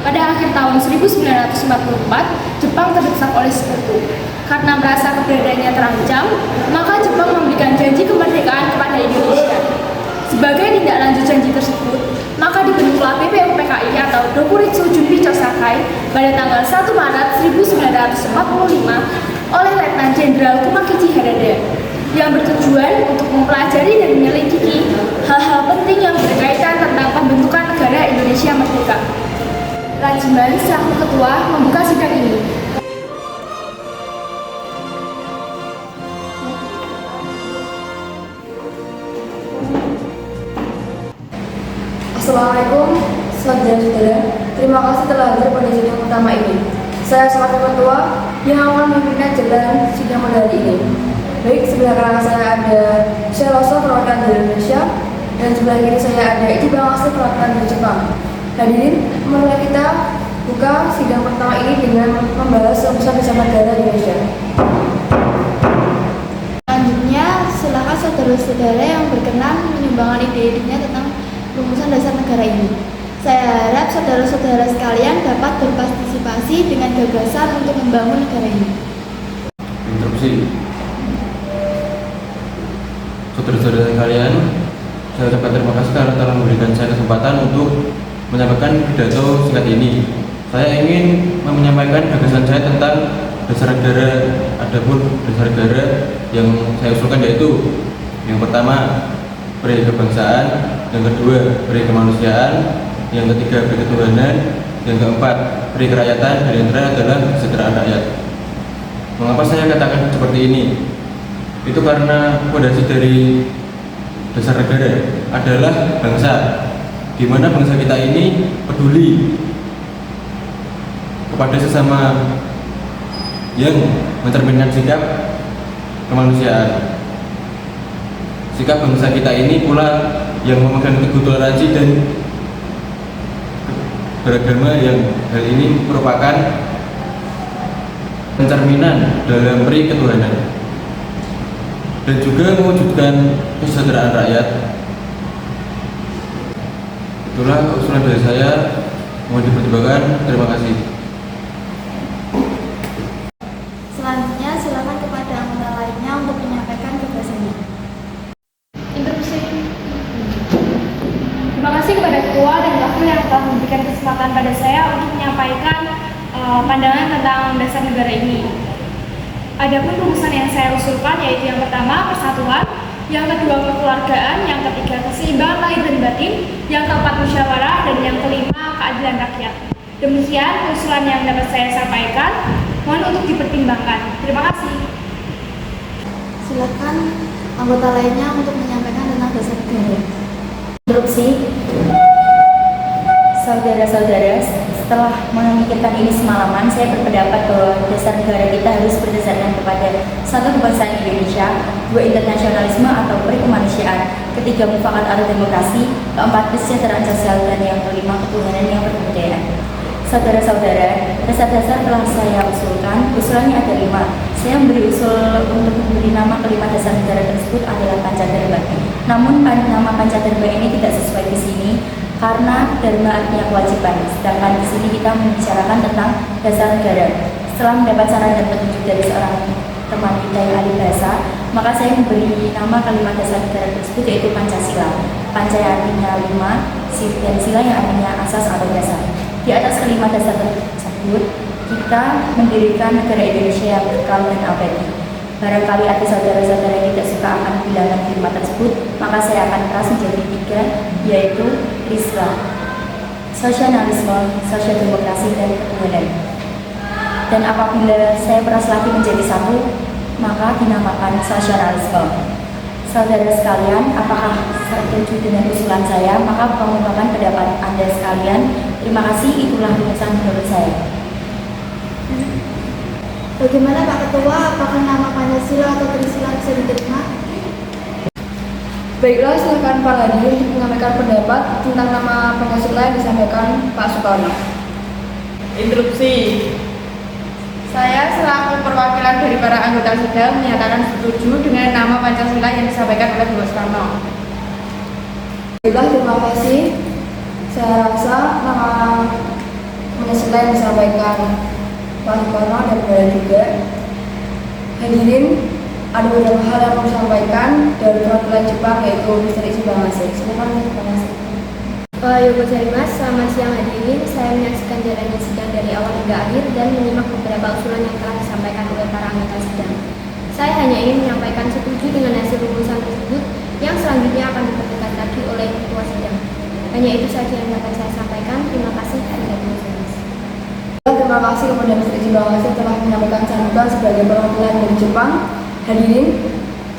Pada akhir tahun 1944, Jepang terdesak oleh sekutu. Karena merasa keberadaannya terancam, maka Jepang memberikan janji kemerdekaan kepada Indonesia. Sebagai tindak lanjut janji tersebut, maka dibentuklah BPUPKI atau Dokuritsu Junbi Chosakai pada tanggal 1 Maret 1945 oleh Letnan Jenderal Kumakichi Harada yang bertujuan untuk mempelajari dan menyelidiki hal-hal penting yang berkaitan tentang pembentukan negara Indonesia Merdeka. Rajiman selaku ketua membuka sidang ini. Assalamualaikum saudara-saudara, terima kasih telah hadir pada sidang pertama ini. Saya selaku ketua yang akan memimpin jalan sidang pada hari ini. Baik, sebelah kanan saya ada Sheloso perwakilan dari Indonesia dan sebelah kiri saya ada Ichi Bangasa perwakilan dari Jepang. Hadirin, mari kita buka sidang pertama ini dengan membahas rumusan dasar negara Indonesia. Selanjutnya, silakan saudara-saudara yang berkenan menyumbangkan ide-idenya tentang rumusan dasar negara ini. Saya harap saudara-saudara sekalian dapat berpartisipasi dengan gagasan untuk membangun negara ini. Interupsi. Saudara-saudara sekalian, saya ucapkan terima kasih karena telah memberikan saya kesempatan untuk menyampaikan pidato singkat ini. Saya ingin menyampaikan gagasan saya tentang dasar negara. Adapun dasar negara yang saya usulkan yaitu yang pertama, peri kebangsaan, yang kedua, peri kemanusiaan, yang ketiga, peri ketuhanan, yang keempat, peri kerakyatan, dan yang terakhir adalah kesejahteraan rakyat. Mengapa saya katakan seperti ini? Itu karena fondasi dari dasar negara adalah bangsa, di mana bangsa kita ini peduli kepada sesama yang mencerminkan sikap kemanusiaan. Sikap bangsa kita ini pula yang memegang teguh toleransi dan beragama, yang hal ini merupakan pencerminan dalam peri ketuhanan dan juga mewujudkan kesejahteraan rakyat. Itulah usulan dari saya, mohon dipertimbangkan. Terima kasih. Selanjutnya, silakan kepada anggota lainnya untuk menyampaikan gagasannya. Interupsi. Terima kasih kepada ketua dan wakil yang telah memberikan kesempatan pada saya untuk menyampaikan pandangan tentang dasar negara ini. Adapun rumusan yang saya usulkan yaitu yang pertama persatuan, yang kedua kekeluargaan, yang ketiga keseimbangan lahir dan batin, yang keempat musyawarah, dan yang kelima keadilan rakyat. Demikian usulan yang dapat saya sampaikan. Mohon untuk dipertimbangkan. Terima kasih. Silakan anggota lainnya untuk menyampaikan tentang dasar negara. Interupsi. Saudara-saudara, setelah memikirkan ini semalaman, saya berpendapat bahwa dasar negara kita harus berdasarkan kepada satu, kebangsaan Indonesia, dua, internasionalisme atau peri kemanusiaan, ketiga, mufakat atau demokrasi, keempat, kesejahteraan sosial, dan yang kelima, ketuhanan yang berbudayaan. Saudara-saudara, dasar-dasar telah saya usulkan. Usulannya ada 5. Saya memberi usul untuk memberi nama kelima dasar negara tersebut adalah Pancaterba. Namun nama Pancaterba ini tidak sesuai di sini karena dharma artinya kewajiban. Sedangkan di sini kita membicarakan tentang dasar negara. Setelah mendapat saran dan petunjuk dari seorang teman kita yang ahli bahasa, maka saya memberi nama kelima dasar negara tersebut yaitu Pancasila. Panca yang artinya 5, dan sila yang artinya asas atau dasar. Di atas kelima dasar tersebut, kita mendirikan negara Indonesia yang kekal dan abadi. Barangkali ada saudara-saudara yang tidak suka akan bilangan kelima tersebut, maka saya akan keras menjadi 3, yaitu Islam, sosialisme, sosial demokrasi, dan ketuhanan. Dan apabila saya peras lagi menjadi 1, maka dinamakan sosialisme. Saudara sekalian, apakah setuju dengan usulan saya? Maka mengungkapkan pendapat Anda sekalian. Terima kasih, itulah rumusan menurut saya. Bagaimana Pak Ketua, apakah nama Pancasila atau Trisila bisa diterima? Baiklah, silakan Pak Hadi untuk menyampaikan pendapat tentang nama Pancasila yang disampaikan Pak Soekarno. Interupsi. Saya selaku perwakilan dari para anggota sidang menyatakan setuju dengan nama Pancasila yang disampaikan oleh Bapak Soekarno. Baiklah, terima kasih. Saya rasa nama Pancasila yang disampaikan Pak Soekarno dan Bunda juga. Hadirin, ada beberapa hal yang mau disampaikan dari perwakilan Jepang, yaitu Mr. Isi Bangase. Silakan Mr. Bangase. Yogo Mas, selamat siang hadirin. Saya menyaksikan jalannya sidang dari awal hingga akhir dan menyimak beberapa usulan yang telah disampaikan oleh para anggota sidang. Saya hanya ingin menyampaikan setuju dengan hasil rumusan tersebut yang selanjutnya akan dipertegas lagi oleh ketua sidang. Hanya itu saja yang dapat saya sampaikan. Terima kasih. Terima kasih kepada Mr. Isi Bangase telah menyampaikan sambutan sebagai perwakilan dari Jepang. Hadirin,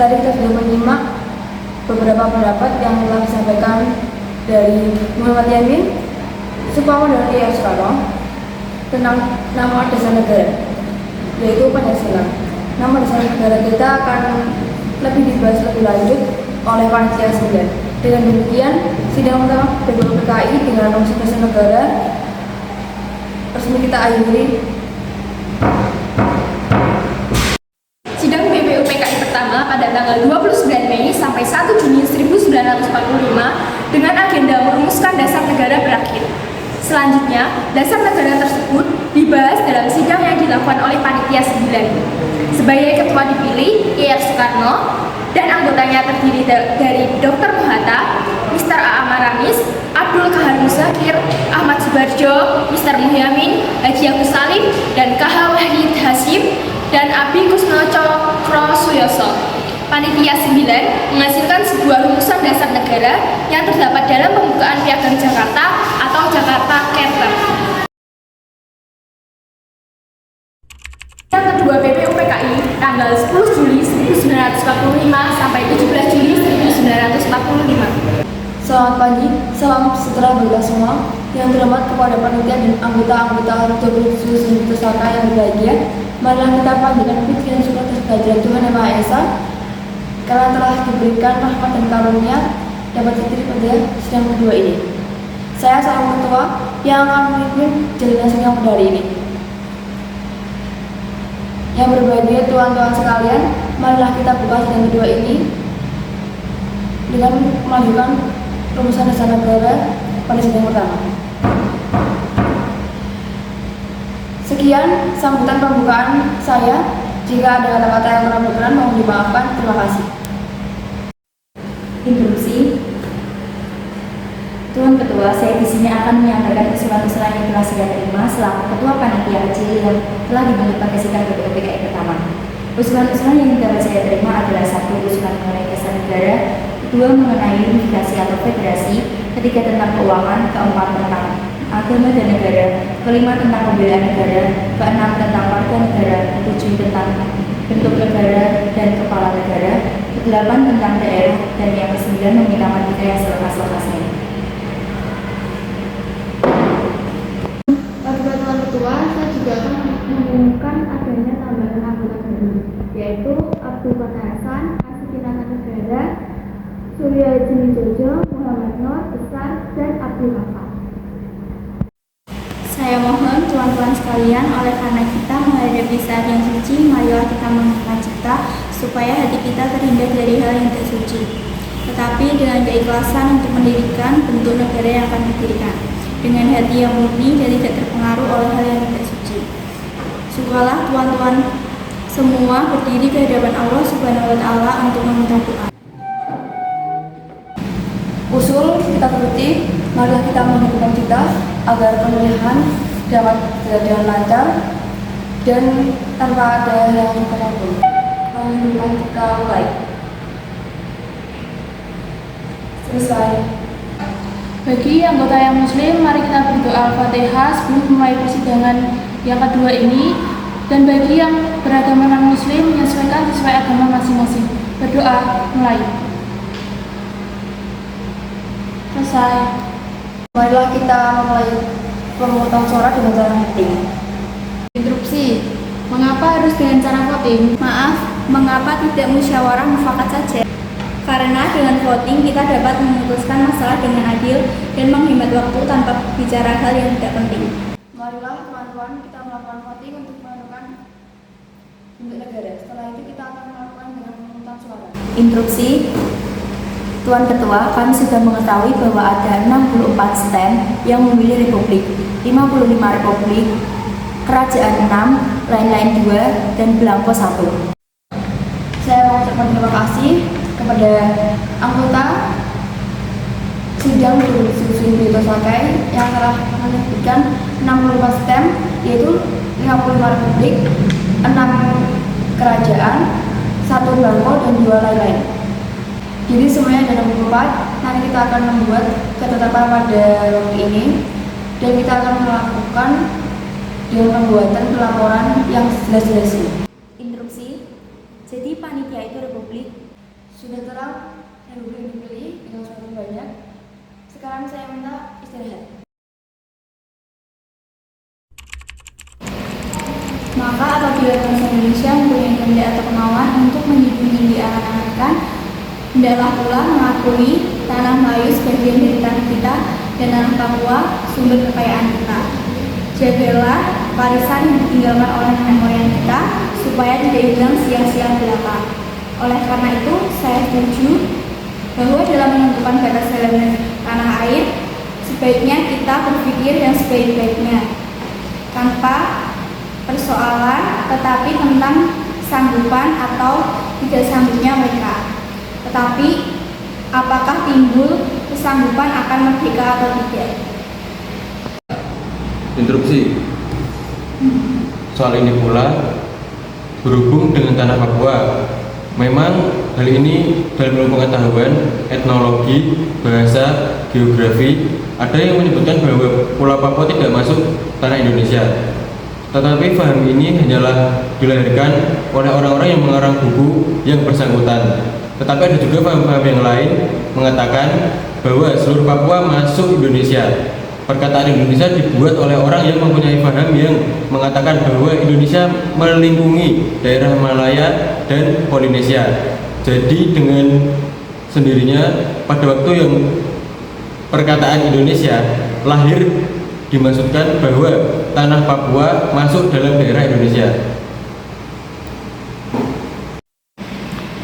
tadi kita sudah menyimak beberapa pendapat yang telah disampaikan dari Muhammad Yamin, Suparwo dan Ria Soekarno tentang nama dasar negara, yaitu Pancasila. Nama dasar negara kita akan lebih dibahas lebih lanjut oleh panitia sidang. Dengan demikian, sidang utama BPUPKI dengan rumus dasar negara resmi kita akhiri. Sidang BPUPKI pertama pada tanggal 29 Mei sampai 1 Juni 1945 dengan agenda merumuskan dasar negara berakhir. Selanjutnya, dasar negara tersebut dibahas dalam sidang yang dilakukan oleh Panitia 9. Sebagai ketua dipilih Ir Soekarno dan anggotanya terdiri dari Dr. Muhatta, Mr. A. Maramis, Abdul Kahar Muzakir, Ahmad Subarjo, Mr. Muhyamin, Haji Agus Salim, dan KH Wahid Hasyim, dan Abi Kusno Cokro Suyoso. Panitia 9 menghasilkan sebuah rumusan dasar negara yang terdapat dalam pembukaan Piagam Jakarta atau Jakarta Charter. Yang kedua BPUPKI tanggal 10 Juli 1945 sampai 17 Juli 1945. Selamat pagi, salam sejahtera bagi kita semua. Yang terhormat kepada panitia dan anggota-anggota Revolusi Pusaka yang berbahagia, marilah kita panjatkan puji dan syukur atas kehadiran Tuhan Yang Maha Esa, karena telah diberikan rahmat dan karunia dapat diterima pada sidang kedua ini. Saya selaku ketua yang akan memimpin jalannya sidang pada hari ini. Yang berbahagia tuan-tuan sekalian, marilah kita buka sidang kedua ini dengan memajukan rumusan dasar negara pada sidang pertama. Sekian sambutan pembukaan saya. Jika ada kata-kata yang kurang berkenan, mohon dimaafkan. Terima kasih. Interupsi. Tuan Ketua, saya di sini akan menyampaikan usulan-usulan yang telah saya terima selaku Ketua Panitia Kecil yang telah dibentuk pada sidang BPUPKI pertama. Usulan-usulan yang dapat saya terima adalah: 1. Usulan mengenai dasar negara, 2. mengenai unifikasi atau federasi, 3. tentang keuangan, 4. tentang agama dan negara, 5. tentang pembelaan negara, 6. tentang warga negara, 7. tentang bentuk negara dan kepala negara, 8. tentang daerah, dan yang ke-9 meminta panitia yang selepas-lepasnya. Tuan Ketua, saya juga akan mengumumkan adanya tambahan anggota baru, yaitu Abdul Fatah Hasan, Asikin Negara, Surya Jimmy Jojo, Muhammad Nur, Besar, dan Abdul Hafal. Saya mohon tuan-tuan sekalian, oleh karena kita menghadapi saat yang suci, marilah kita menghidupkan cipta supaya hati kita terhindar dari hal yang tidak suci, tetapi dengan keikhlasan untuk mendirikan bentuk negara yang akan didirikan dengan hati yang murni dan tidak terpengaruh oleh hal yang tidak suci. Syukurlah tuan-tuan semua berdiri di hadapan Allah Subhanahu wa Ta'ala untuk meminta doa. Usul kita turuti, marilah kita menghidupkan cita agar pemilihan dapat berjalan lancar dan tanpa ada yang terganggu. Menghidupkan cita mulai. Selesai. Bagi anggota yang muslim, mari kita berdoa Al-Fatihah sebelum memulai persidangan yang kedua ini. Dan bagi yang beragama non-muslim, menyesuaikan sesuai agama masing-masing. Berdoa, mulai. Selesai. Marilah kita memulai pemungutan suara dengan cara voting. Interupsi. Mengapa harus dengan cara voting? Maaf, mengapa tidak musyawarah mufakat saja? Karena dengan voting kita dapat memutuskan masalah dengan adil dan menghemat waktu tanpa bicara hal yang tidak penting. Marilah teman-teman kita melakukan voting untuk menentukan bentuk negara. Setelah itu kita akan melakukan dengan pemungutan suara. Interupsi. Tuan Ketua, kami sudah mengetahui bahwa ada 64 stem yang memilih republik, 55 republik, kerajaan 6, lain-lain 2, dan belangko 1. Saya mengucapkan terima kasih kepada anggota sidang Susun Bito Sakai yang telah menerbitkan 64 stem, yaitu 55 republik, 6 kerajaan, 1 belangko, dan 2 lain-lain. Jadi semuanya ada 64. Nanti kita akan membuat ketetapan pada waktu ini, dan kita akan melakukan dengan pembuatan pelaporan yang jelas-jelas. Interupsi. Jadi panitia itu republik. Sudah terang republik dipilih dengan suara banyak. Sekarang saya minta istirahat. Maka apabila bangsa Indonesia mempunyai kehendak atau kemauan untuk menjunjung tinggi anak-anakan, hendaklah pula mengakui tanah Melayu sebagian dari tanah kita dan tanah Papua sumber kekayaan kita. Jagalah warisan yang ditinggalkan oleh nenek moyang kita supaya tidak hilang sia-sia belaka. Oleh karena itu, saya setuju bahwa dalam menentukan batas dalam tanah air, sebaiknya kita berpikir yang sebaik-baiknya, tanpa persoalan, tetapi tentang sanggupan atau tidak sanggupnya mereka. Tetapi, apakah timbul kesanggupan akan merdeka atau tidak? Interupsi. Soal ini pula berhubung dengan tanah Papua. Memang hal ini dalam ilmu pengetahuan, etnologi, bahasa, geografi, ada yang menyebutkan bahwa Pulau Papua tidak masuk tanah Indonesia. Tetapi paham ini hanyalah dilahirkan oleh orang-orang yang mengarang buku yang bersangkutan. Tetapi ada juga paham-paham yang lain mengatakan bahwa seluruh Papua masuk Indonesia. Perkataan Indonesia dibuat oleh orang yang mempunyai paham yang mengatakan bahwa Indonesia melingkungi daerah Malaya dan Polinesia. Jadi dengan sendirinya pada waktu yang perkataan Indonesia lahir, dimaksudkan bahwa tanah Papua masuk dalam daerah Indonesia.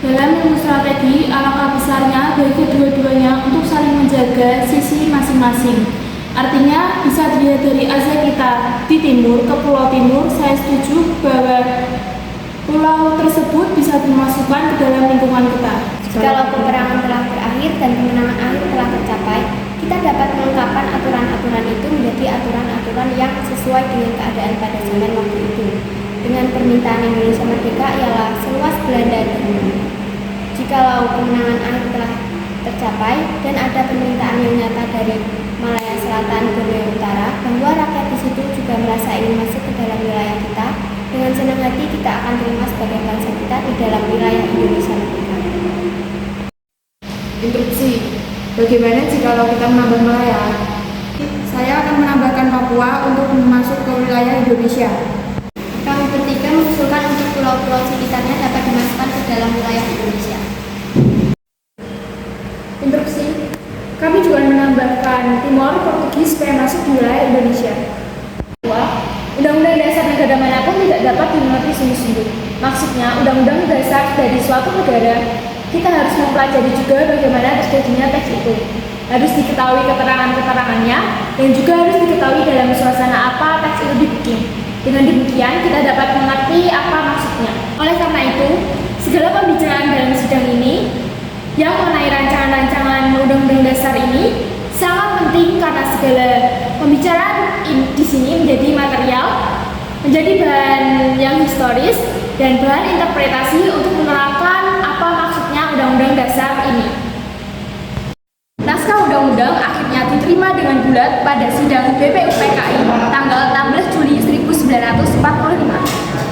Dalam ilmu strategi, alangkah besarnya bagi kedua-duanya untuk saling menjaga sisi masing-masing. Artinya, bisa dilihat dari Asia kita di timur ke Pulau Timur, saya setuju bahwa pulau tersebut bisa dimasukkan ke dalam lingkungan kita. Jikalau peperangan telah berakhir dan kemenangan akhir telah tercapai, kita dapat melengkapkan aturan-aturan itu menjadi aturan-aturan yang sesuai dengan keadaan pada zaman waktu itu. Dengan permintaan Indonesia merdeka ialah seluas Belanda dan Brunei. Jikalau kemenangan akhir telah tercapai dan ada permintaan yang nyata dari Malaya Selatan, Borneo Utara, bahwa rakyat di situ juga merasa ingin masuk ke dalam wilayah kita, dengan senang hati kita akan terima sebagai bangsa kita di dalam wilayah Indonesia merdeka. Interupsi. Bagaimana jika kita menambah Malaya? Saya akan menambahkan Papua untuk masuk ke wilayah Indonesia. Kami bertiga mengusulkan untuk pulau-pulau sekitarnya dapat dimasukkan ke dalam wilayah Indonesia. Interupsi. Kami juga menambahkan Timor Portugis supaya masuk di wilayah Indonesia. Undang-undang dasar negara manapun tidak dapat dimengerti sungguh-sungguh. Maksudnya, undang-undang dasar dari suatu negara, kita harus mempelajari juga bagaimana terjadinya teks itu. Harus diketahui keterangan-keterangannya, dan juga harus diketahui dalam suasana apa teks itu dibikin. Dengan demikian, kita dapat mengerti apa maksudnya. Oleh karena itu, segala pembicaraan dalam sidang ini yang mengenai rancangan-rancangan undang-undang dasar ini sangat penting karena segala pembicaraan di sini menjadi material, menjadi bahan yang historis dan bahan interpretasi untuk menerapkan apa maksudnya undang-undang dasar ini. Naskah undang-undang akhirnya diterima dengan bulat pada sidang BPUPKI tanggal 16 Juli 1945.